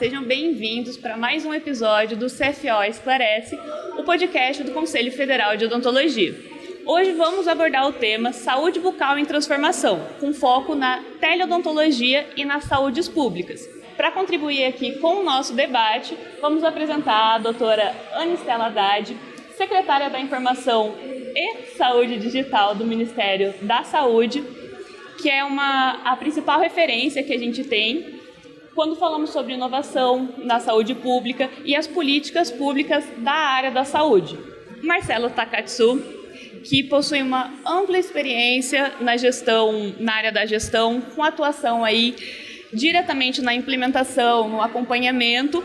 sejam bem-vindos para mais um episódio do CFO Esclarece, o podcast do Conselho Federal de Odontologia. Hoje vamos abordar o tema Saúde Bucal em Transformação, com foco na teleodontologia e nas saúdes públicas. Para contribuir aqui com o nosso debate, vamos apresentar a doutora Ana Estela Haddad, secretária da Informação e Saúde Digital do Ministério da Saúde, que é a principal referência que a gente tem quando falamos sobre inovação na saúde pública e as políticas públicas da área da saúde. Marcelo Takatsu, que possui uma ampla experiência na área da gestão, com atuação aí diretamente na implementação, no acompanhamento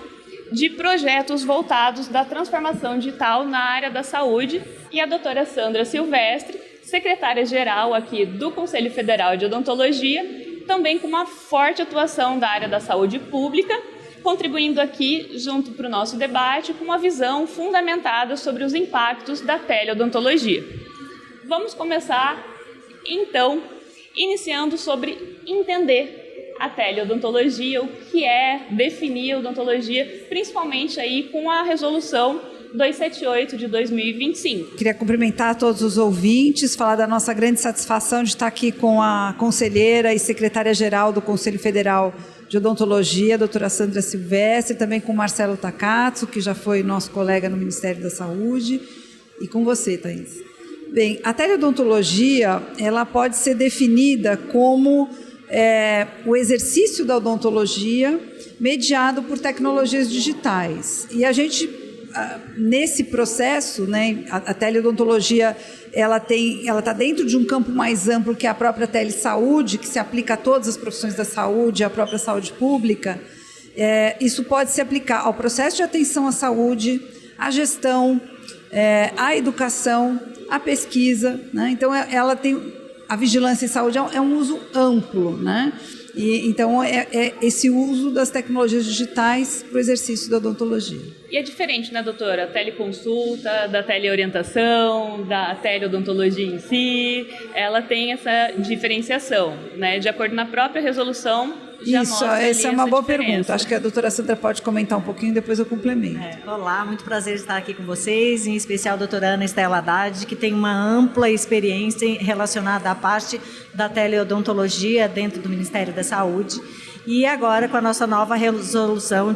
de projetos voltados da transformação digital na área da saúde, e a doutora Sandra Silvestre, secretária-geral aqui do Conselho Federal de Odontologia, também com uma forte atuação da área da saúde pública, contribuindo aqui junto para o nosso debate com uma visão fundamentada sobre os impactos da teleodontologia. Vamos começar, então, iniciando sobre entender a teleodontologia, o que é definir a odontologia, principalmente aí com a resolução 278 de 2025. Queria cumprimentar todos os ouvintes, falar da nossa grande satisfação de estar aqui com a conselheira e secretária-geral do Conselho Federal de Odontologia, a doutora Sandra Silvestre, também com o Marcelo Takatsu, que já foi nosso colega no Ministério da Saúde, e com você, Thaís. Bem, a teleodontologia, ela pode ser definida como o exercício da odontologia mediado por tecnologias digitais. E a gente, nesse processo, né, a teleodontologia ela está dentro de um campo mais amplo que é a própria telesaúde, que se aplica a todas as profissões da saúde, a própria saúde pública. Isso pode se aplicar ao processo de atenção à saúde, à gestão, à educação, à pesquisa, né? Então, ela tem a vigilância em saúde é um uso amplo, né? E, então, é esse uso das tecnologias digitais para o exercício da odontologia. E é diferente, né, doutora? A teleconsulta, da teleorientação, da teleodontologia em si, ela tem essa diferenciação, né? De acordo na própria resolução, já isso, mostra essa é uma boa diferença. pergunta. Acho que a doutora Sandra pode comentar um pouquinho, depois eu complemento. Olá, muito prazer estar aqui com vocês, em especial a doutora Ana Estela Haddad, que tem uma ampla experiência relacionada à parte da teleodontologia dentro do Ministério da Saúde. E agora com a nossa nova resolução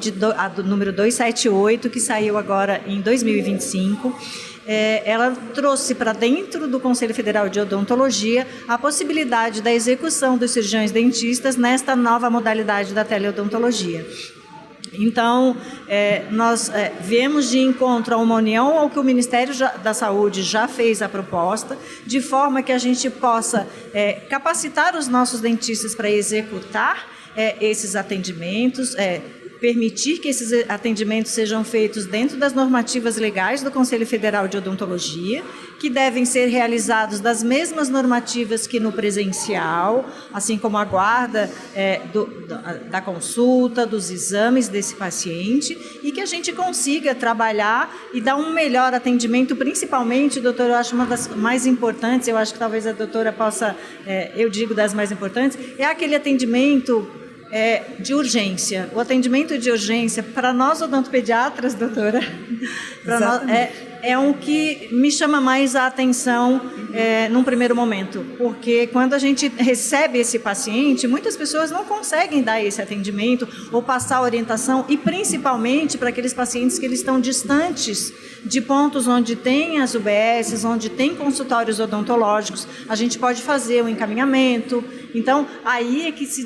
do número 278, que saiu agora em 2025, ela trouxe para dentro do Conselho Federal de Odontologia a possibilidade da execução dos cirurgiões dentistas nesta nova modalidade da teleodontologia. Então, nós viemos de encontro a uma união ao que o Ministério da Saúde já fez a proposta, de forma que a gente possa capacitar os nossos dentistas para executar esses atendimentos, permitir que esses atendimentos sejam feitos dentro das normativas legais do Conselho Federal de Odontologia, que devem ser realizados das mesmas normativas que no presencial, assim como a guarda da consulta, dos exames desse paciente, e que a gente consiga trabalhar e dar um melhor atendimento, principalmente, doutora, eu acho uma das mais importantes, eu acho que talvez a doutora possa, eu digo das mais importantes, é aquele atendimento de urgência. O atendimento de urgência, para nós odontopediatras, doutora, para nós, é um que me chama mais a atenção num primeiro momento, porque quando a gente recebe esse paciente, muitas pessoas não conseguem dar esse atendimento ou passar a orientação, e principalmente para aqueles pacientes que eles estão distantes de pontos onde tem as UBSs, onde tem consultórios odontológicos, a gente pode fazer o encaminhamento. Então, aí é que se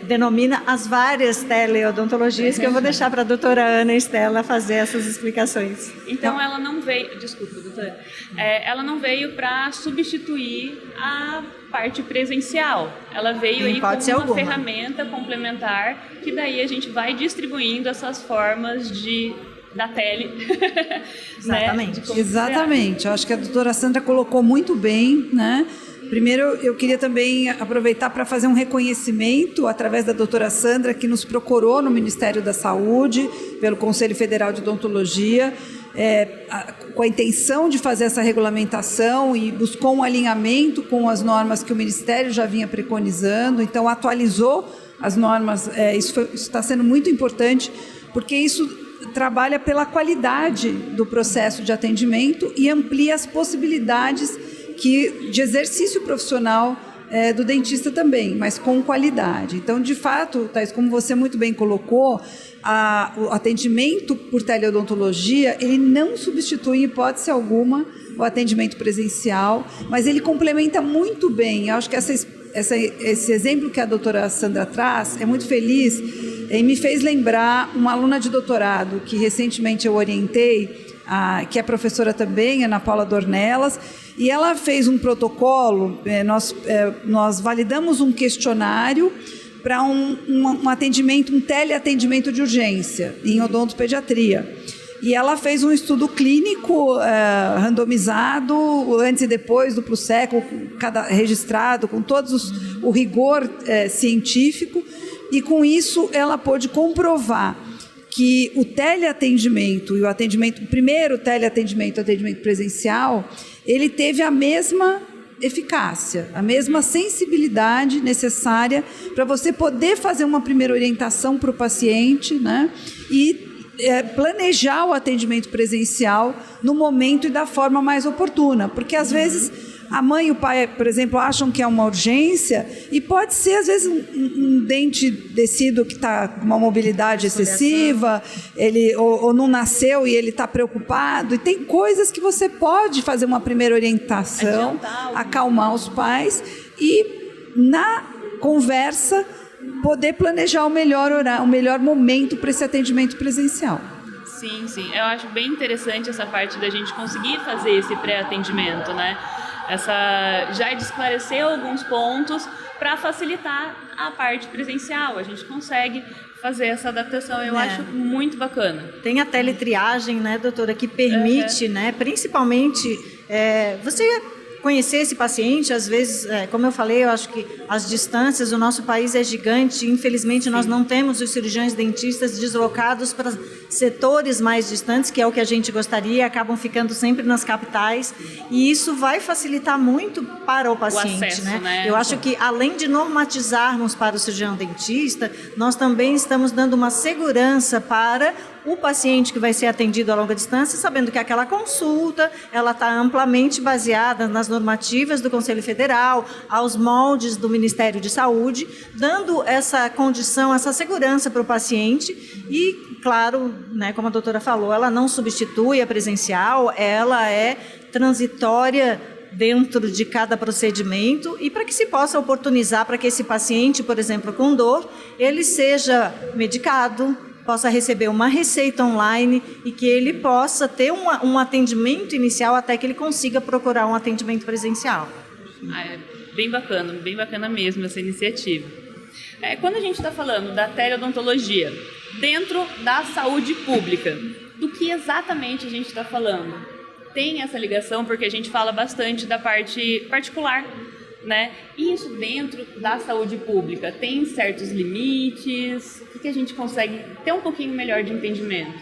denomina as várias teleodontologias, que eu vou deixar para a doutora Ana Estela fazer essas explicações. Então, ela não veio, desculpa, doutora, ela não veio para substituir a parte presencial. Ela veio aí como uma ferramenta complementar, que daí a gente vai distribuindo essas formas da tele. Exatamente. Né, Exatamente. Eu acho que a doutora Sandra colocou muito bem, né? Primeiro, eu queria também aproveitar para fazer um reconhecimento através da doutora Sandra, que nos procurou no Ministério da Saúde, pelo Conselho Federal de Odontologia, com a intenção de fazer essa regulamentação, e buscou um alinhamento com as normas que o Ministério já vinha preconizando, então atualizou as normas. Isso está sendo muito importante, porque isso trabalha pela qualidade do processo de atendimento e amplia as possibilidades de exercício profissional do dentista também, mas com qualidade. Então, de fato, Thais, como você muito bem colocou, o atendimento por teleodontologia, ele não substitui, em hipótese alguma, o atendimento presencial, mas ele complementa muito bem. Eu acho que esse exemplo que a doutora Sandra traz é muito feliz e me fez lembrar uma aluna de doutorado que recentemente eu orientei, que é professora também, Ana Paula Dornelas, e ela fez um protocolo, nós validamos um questionário para um atendimento, um teleatendimento de urgência em odontopediatria. E ela fez um estudo clínico randomizado, antes e depois do Plus-Seco, registrado, com todos o rigor científico, e com isso ela pôde comprovar que o teleatendimento e o primeiro teleatendimento, o atendimento presencial, ele teve a mesma eficácia, a mesma sensibilidade necessária para você poder fazer uma primeira orientação para o paciente, né? E planejar o atendimento presencial no momento e da forma mais oportuna, porque às vezes a mãe e o pai, por exemplo, acham que é uma urgência e pode ser às vezes um dente descido que está com uma mobilidade excessiva, ou não nasceu e ele está preocupado, e tem coisas que você pode fazer uma primeira orientação, acalmar os pais e na conversa poder planejar o melhor momento para esse atendimento presencial. Sim, sim. Eu acho bem interessante essa parte da gente conseguir fazer esse pré-atendimento, né? Já de esclarecer alguns pontos para facilitar a parte presencial. A gente consegue fazer essa adaptação, eu acho muito bacana. Tem a teletriagem, né, doutora, que permite, né, principalmente, você conhecer esse paciente, às vezes, como eu falei, eu acho que as distâncias, o nosso país é gigante, infelizmente nós não temos os cirurgiões dentistas deslocados para setores mais distantes, que é o que a gente gostaria, acabam ficando sempre nas capitais, e isso vai facilitar muito para o paciente. O acesso, né? Eu acho que, além de normatizarmos para o cirurgião dentista, nós também estamos dando uma segurança para o paciente que vai ser atendido a longa distância, sabendo que aquela consulta ela está amplamente baseada nas normativas do Conselho Federal, aos moldes do Ministério de Saúde, dando essa condição, essa segurança para o paciente e, claro, né, como a doutora falou, ela não substitui a presencial, ela é transitória dentro de cada procedimento e para que se possa oportunizar para que esse paciente, por exemplo, com dor, ele seja medicado, possa receber uma receita online e que ele possa ter um atendimento inicial até que ele consiga procurar um atendimento presencial. É bem bacana mesmo essa iniciativa. Quando a gente está falando da teleodontologia dentro da saúde pública, do que exatamente a gente está falando? Tem essa ligação porque a gente fala bastante da parte particular, né? Isso dentro da saúde pública tem certos limites? O que a gente consegue ter um pouquinho melhor de entendimento?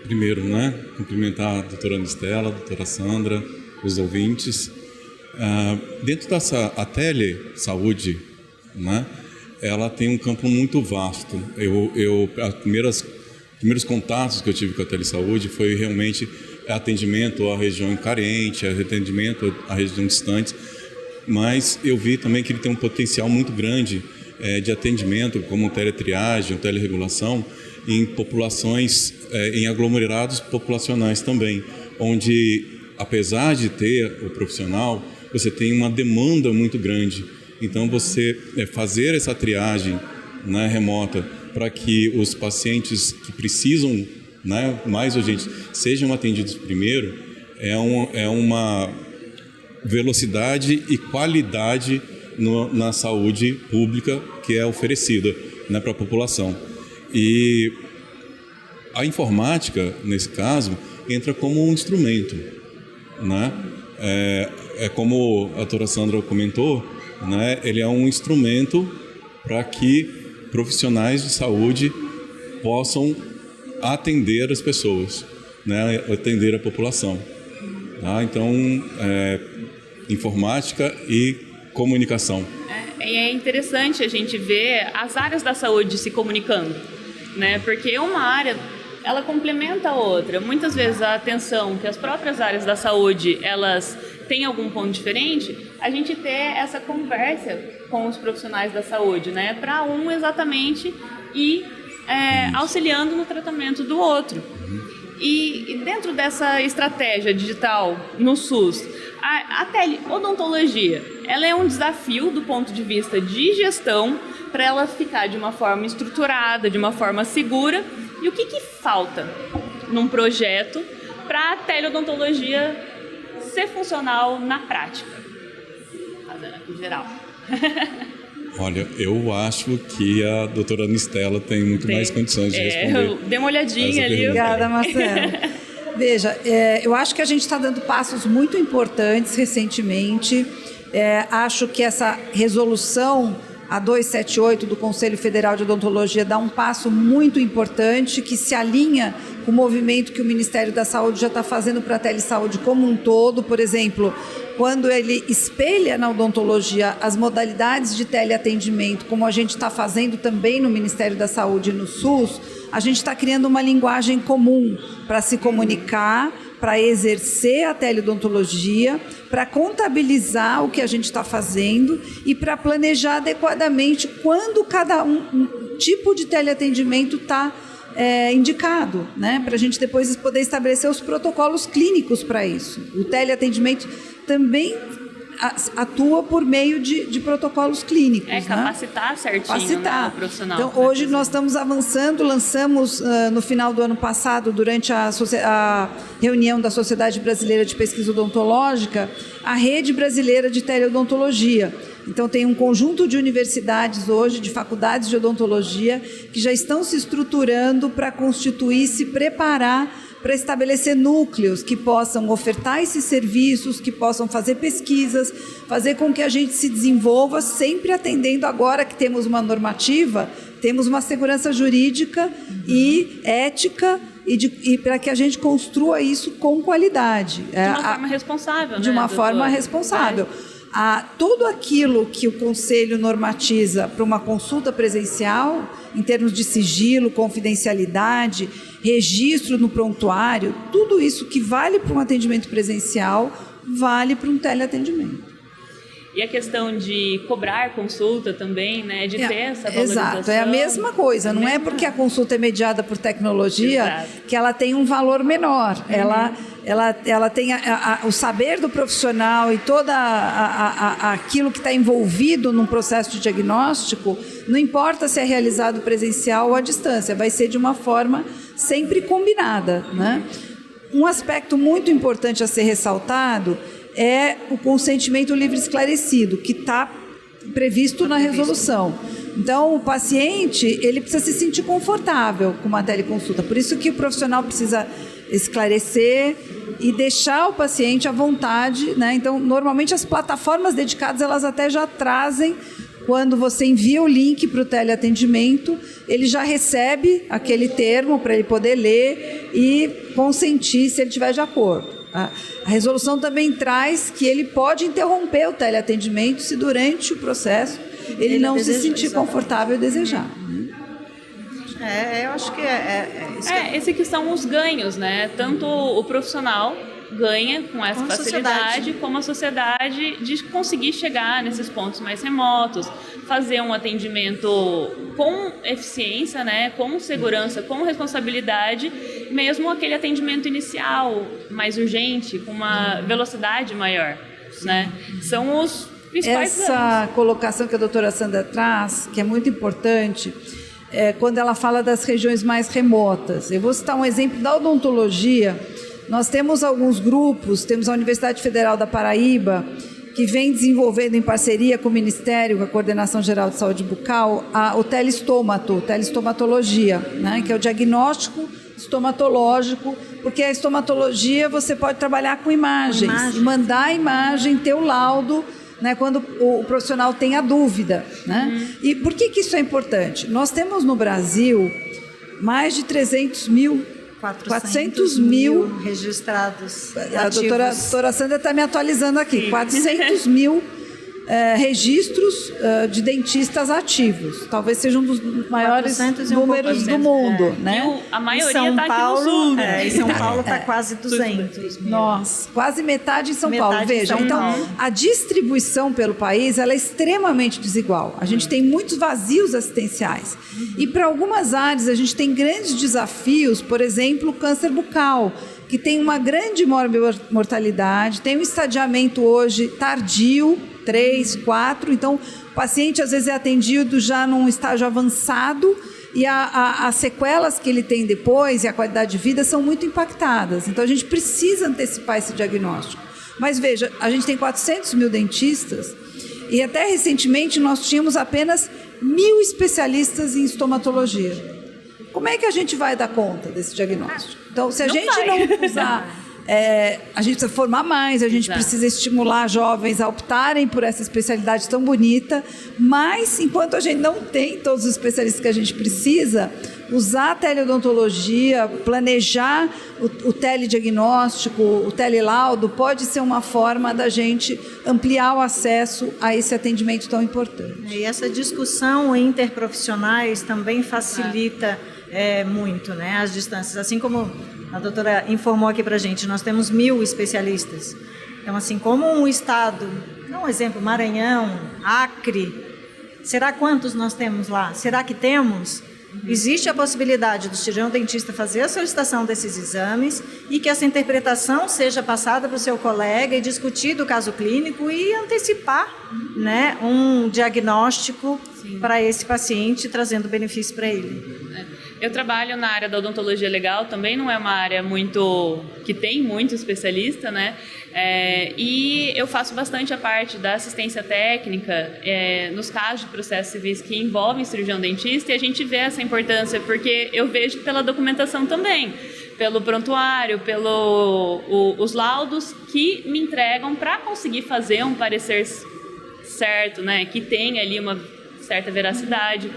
Primeiro, né, cumprimentar a doutora Ana Estela, a doutora Sandra, os ouvintes. Dentro dessa telesaúde, né, ela tem um campo muito vasto. Os primeiros contatos que eu tive com a telesaúde foi realmente atendimento à região carente, atendimento à região distante, mas eu vi também que ele tem um potencial muito grande de atendimento, como teletriagem, teleregulação, em populações, em aglomerados populacionais também, onde, apesar de ter o profissional, você tem uma demanda muito grande. Então, você fazer essa triagem, né, remota para que os pacientes que precisam, né, mais urgentes sejam atendidos primeiro, é uma velocidade e qualidade na saúde pública que é oferecida, né, para a população. E a informática, nesse caso, entra como um instrumento, né? Como a doutora Sandra comentou, né, ele é um instrumento para que profissionais de saúde possam atender as pessoas, né, atender a população. Tá? Então, informática e comunicação. É interessante a gente ver as áreas da saúde se comunicando. né? Porque uma área, ela complementa a outra. Muitas vezes a atenção que as próprias áreas da saúde, elas têm algum ponto diferente, a gente ter essa conversa com os profissionais da saúde, né? Para um exatamente ir auxiliando no tratamento do outro. E dentro dessa estratégia digital no SUS, a teleodontologia, ela é um desafio do ponto de vista de gestão para ela ficar de uma forma estruturada, de uma forma segura. E o que falta num projeto para a teleodontologia ser funcional na prática? Fazendo aqui geral. Olha, eu acho que a doutora Ana Estela tem muito mais condições de responder. Dê uma olhadinha ali. Obrigada, Marcelo. Veja, eu acho que a gente está dando passos muito importantes recentemente. Acho que essa resolução, a 278 do Conselho Federal de Odontologia, dá um passo muito importante que se alinha com o movimento que o Ministério da Saúde já está fazendo para a telesaúde como um todo. Por exemplo, quando ele espelha na odontologia as modalidades de teleatendimento, como a gente está fazendo também no Ministério da Saúde e no SUS, a gente está criando uma linguagem comum para se comunicar, para exercer a teleodontologia, para contabilizar o que a gente está fazendo e para planejar adequadamente quando cada um tipo de teleatendimento está indicado, né? Para a gente depois poder estabelecer os protocolos clínicos para isso. O teleatendimento também atua por meio de protocolos clínicos. Capacitar, né? Certinho, capacitar. Né, o profissional. Então, hoje nós estamos avançando, lançamos no final do ano passado, durante a reunião da Sociedade Brasileira de Pesquisa Odontológica, a Rede Brasileira de Teleodontologia. Então, tem um conjunto de universidades hoje, de faculdades de odontologia, que já estão se estruturando para constituir, se preparar para estabelecer núcleos que possam ofertar esses serviços, que possam fazer pesquisas, fazer com que a gente se desenvolva, sempre atendendo, agora que temos uma normativa, temos uma segurança jurídica e ética, e para que a gente construa isso com qualidade. De uma forma responsável, de uma forma responsável. Tudo aquilo que o Conselho normatiza para uma consulta presencial, em termos de sigilo, confidencialidade, registro no prontuário, tudo isso que vale para um atendimento presencial, vale para um teleatendimento. E a questão de cobrar consulta também, né? De ter essa valorização. Exato, é a mesma coisa. Não é porque a consulta é mediada por tecnologia que ela tem um valor menor. Ela tem o saber do profissional e todo aquilo que está envolvido num processo de diagnóstico, não importa se é realizado presencial ou à distância, vai ser de uma forma sempre combinada, né? Um aspecto muito importante a ser ressaltado é o consentimento livre esclarecido, que está previsto na resolução. Então, o paciente ele precisa se sentir confortável com uma teleconsulta. Por isso que o profissional precisa esclarecer e deixar o paciente à vontade, né? Então, normalmente as plataformas dedicadas, elas até já trazem, quando você envia o link para o teleatendimento, ele já recebe aquele termo para ele poder ler e consentir se ele estiver de acordo. A resolução também traz que ele pode interromper o teleatendimento se durante o processo ele não se sentir confortável e desejar. Eu acho que esses que são os ganhos, né? Tanto o profissional ganha com essa facilidade, como a sociedade de conseguir chegar nesses pontos mais remotos, fazer um atendimento com eficiência, né, com segurança, com responsabilidade, mesmo aquele atendimento inicial mais urgente, com uma velocidade maior, né? São os principais ganhos. Essa colocação que a doutora Sandra traz, que é muito importante, quando ela fala das regiões mais remotas. Eu vou citar um exemplo da odontologia. Nós temos alguns grupos, temos a Universidade Federal da Paraíba, que vem desenvolvendo em parceria com o Ministério, com a Coordenação Geral de Saúde Bucal, o telestomatologia, né, que é o diagnóstico estomatológico, porque a estomatologia você pode trabalhar com imagens. E mandar a imagem, ter o laudo, né, quando o profissional tem a dúvida, né? E por que isso é importante? Nós temos no Brasil mais de 400 mil registrados. A doutora Sandra está me atualizando aqui. 400 mil registros de dentistas ativos. Talvez seja um dos maiores números do mundo. Né? A maioria está aqui no sul. Em São Paulo está quase 200. Nossa, quase metade em São Paulo. Veja, então a distribuição pelo país ela é extremamente desigual. A gente tem muitos vazios assistenciais. E para algumas áreas a gente tem grandes desafios, por exemplo, o câncer bucal, que tem uma grande mortalidade, tem um estadiamento hoje tardio, 3, 4, então o paciente às vezes é atendido já num estágio avançado e as sequelas que ele tem depois e a qualidade de vida são muito impactadas. Então a gente precisa antecipar esse diagnóstico. Mas veja, a gente tem 400 mil dentistas e até recentemente nós tínhamos apenas 1.000 especialistas em estomatologia. Como é que a gente vai dar conta desse diagnóstico? Então, se a gente não usar... a gente precisa formar mais, a gente precisa estimular jovens a optarem por essa especialidade tão bonita, mas enquanto a gente não tem todos os especialistas que a gente precisa, usar a teleodontologia, planejar o telediagnóstico, o telelaudo, pode ser uma forma da gente ampliar o acesso a esse atendimento tão importante. E essa discussão interprofissionais também facilita muito, né, as distâncias, assim como a doutora informou aqui para a gente, nós temos 1.000 especialistas. Então, assim, como um estado, dá um exemplo, Maranhão, Acre, será quantos nós temos lá? Será que temos? Existe a possibilidade do cirurgião dentista fazer a solicitação desses exames e que essa interpretação seja passada para o seu colega e discutido o caso clínico e antecipar, né, um diagnóstico para esse paciente, trazendo benefício para ele. Eu trabalho na área da odontologia legal, também não é uma área que tem muito especialista, né? E eu faço bastante a parte da assistência técnica nos casos de processos civis que envolvem cirurgião dentista, e a gente vê essa importância porque eu vejo pela documentação também, pelo prontuário, os laudos que me entregam para conseguir fazer um parecer certo, né? Que tenha ali uma certa veracidade.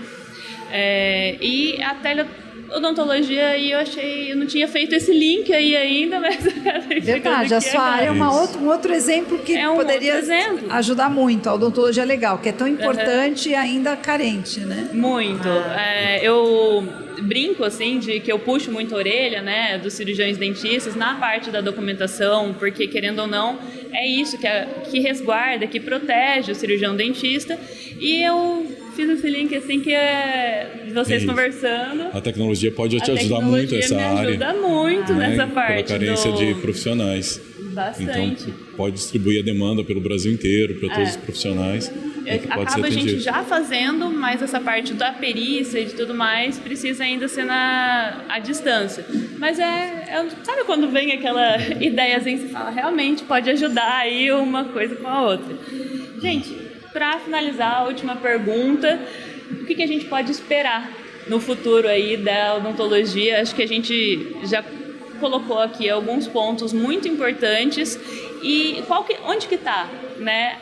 E a teleodontologia, eu não tinha feito esse link aí ainda, mas... Verdade, a sua área é um outro exemplo que poderia ajudar muito, a odontologia legal, que é tão importante e ainda carente, né? Muito. Eu brinco, assim, de que eu puxo muito a orelha, né, dos cirurgiões dentistas na parte da documentação, porque, querendo ou não, é isso que resguarda, que protege o cirurgião dentista, e eu fiz esse link assim que vocês conversando. A tecnologia pode te ajudar muito essa área. Ajuda muito nessa parte. Pela carência de profissionais. Bastante. Então, pode distribuir a demanda pelo Brasil inteiro, para todos os profissionais. Acaba a gente já fazendo, mas essa parte da perícia e de tudo mais precisa ainda ser à distância. Mas sabe quando vem aquela ideiazinha que você fala, realmente pode ajudar aí uma coisa com a outra. Gente, para finalizar, a última pergunta, o que a gente pode esperar no futuro aí da odontologia? Acho que a gente já colocou aqui alguns pontos muito importantes e onde que está, né,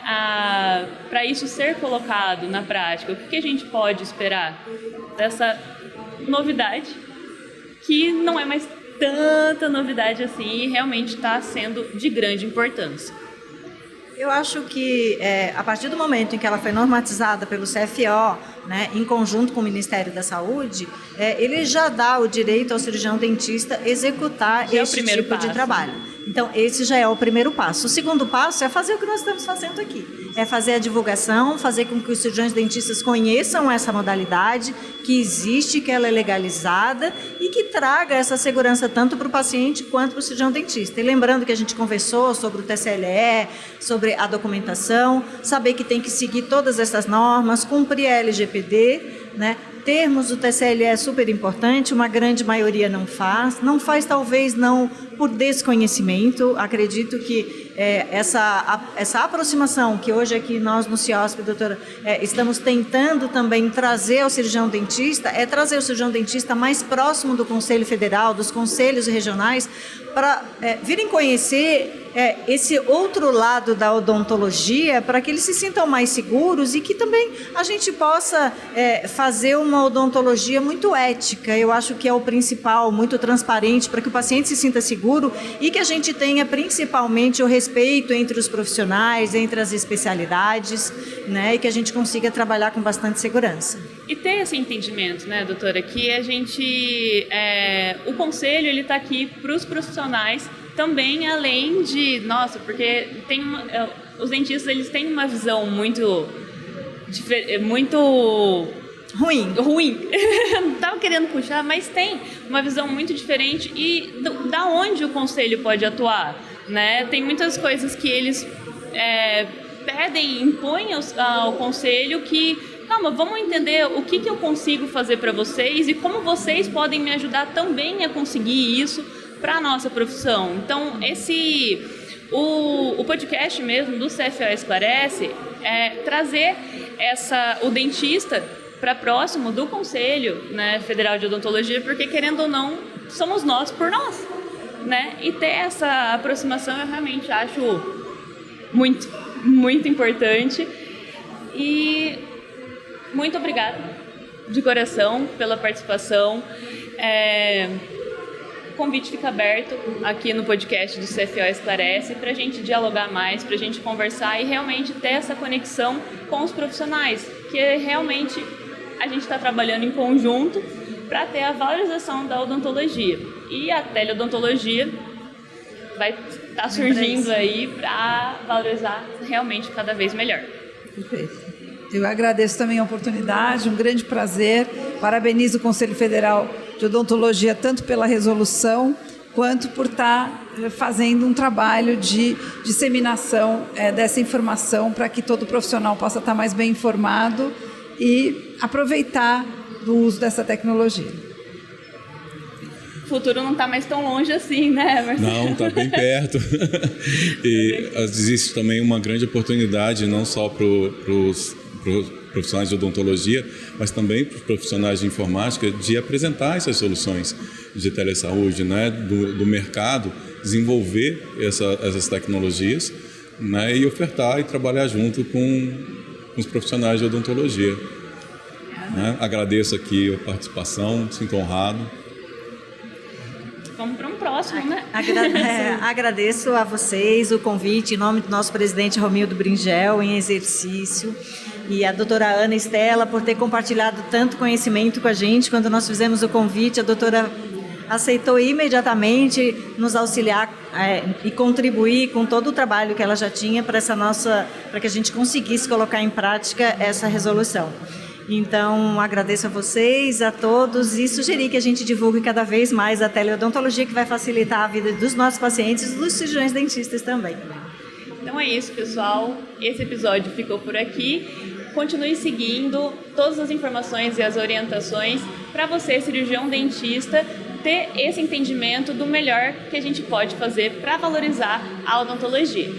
para isso ser colocado na prática? O que a gente pode esperar dessa novidade que não é mais tanta novidade assim e realmente está sendo de grande importância? Eu acho que a partir do momento em que ela foi normatizada pelo CFO, né, em conjunto com o Ministério da Saúde, ele já dá o direito ao cirurgião dentista executar esse tipo de trabalho. Então, esse já é o primeiro passo. O segundo passo é fazer o que nós estamos fazendo aqui. É fazer a divulgação, fazer com que os cirurgiões dentistas conheçam essa modalidade, que existe, que ela é legalizada e que traga essa segurança tanto para o paciente quanto para o cirurgião dentista. E lembrando que a gente conversou sobre o TCLE, sobre a documentação, saber que tem que seguir todas essas normas, cumprir a LGPD, né? Termos do TCLE é super importante, uma grande maioria não faz talvez não por desconhecimento. Acredito que essa aproximação que hoje aqui nós no CIOSP, doutora, estamos tentando também trazer ao cirurgião dentista, trazer o cirurgião dentista mais próximo do Conselho Federal, dos conselhos regionais, para virem conhecer esse outro lado da odontologia, para que eles se sintam mais seguros e que também a gente possa fazer uma odontologia muito ética. Eu acho que é o principal, muito transparente, para que o paciente se sinta seguro seguro e que a gente tenha principalmente o respeito entre os profissionais, entre as especialidades, né, e que a gente consiga trabalhar com bastante segurança. E ter esse entendimento, né, doutora, que a gente, o conselho, ele está aqui para os profissionais também, além de, nossa, porque os dentistas, eles têm uma visão muito ruim. Não estava querendo puxar, mas tem uma visão muito diferente e da onde o conselho pode atuar, né? Tem muitas coisas que eles pedem, impõem ao conselho que, calma, vamos entender o que eu consigo fazer para vocês e como vocês podem me ajudar também a conseguir isso para a nossa profissão. Então, o podcast mesmo do CFO Esclarece trazer o dentista para próximo do Conselho, né, Federal de Odontologia, porque, querendo ou não, somos nós por nós, né? E ter essa aproximação eu realmente acho muito, muito importante. E muito obrigada de coração pela participação. O convite fica aberto aqui no podcast do CFO Esclarece para a gente dialogar mais, para a gente conversar e realmente ter essa conexão com os profissionais, que realmente a gente está trabalhando em conjunto para ter a valorização da odontologia. E a teleodontologia vai estar surgindo aí para valorizar realmente cada vez melhor. Perfeito. Eu agradeço também a oportunidade, um grande prazer. Parabenizo o Conselho Federal de Odontologia tanto pela resolução quanto por estar fazendo um trabalho de disseminação dessa informação para que todo profissional possa estar mais bem informado e aproveitar do uso dessa tecnologia. O futuro não está mais tão longe assim, né, Marcelo? Não, está bem perto. E existe também uma grande oportunidade, não só para os profissionais de odontologia, mas também para os profissionais de informática, de apresentar essas soluções de telesaúde, né, do mercado, desenvolver essas tecnologias, né, e ofertar e trabalhar junto com os profissionais de odontologia. Né? Agradeço aqui a participação, sinto honrado. Vamos para um próximo, né? Agradeço a vocês o convite em nome do nosso presidente Romildo Bringel, em exercício, e a doutora Ana Estela por ter compartilhado tanto conhecimento com a gente. Quando nós fizemos o convite, a doutora aceitou imediatamente nos auxiliar e contribuir com todo o trabalho que ela já tinha para que a gente conseguisse colocar em prática essa resolução. Então, agradeço a vocês, a todos, e sugerir que a gente divulgue cada vez mais a teleodontologia, que vai facilitar a vida dos nossos pacientes e dos cirurgiões dentistas também. Então é isso, pessoal. Esse episódio ficou por aqui. Continue seguindo todas as informações e as orientações para você, cirurgião dentista, ter esse entendimento do melhor que a gente pode fazer para valorizar a odontologia.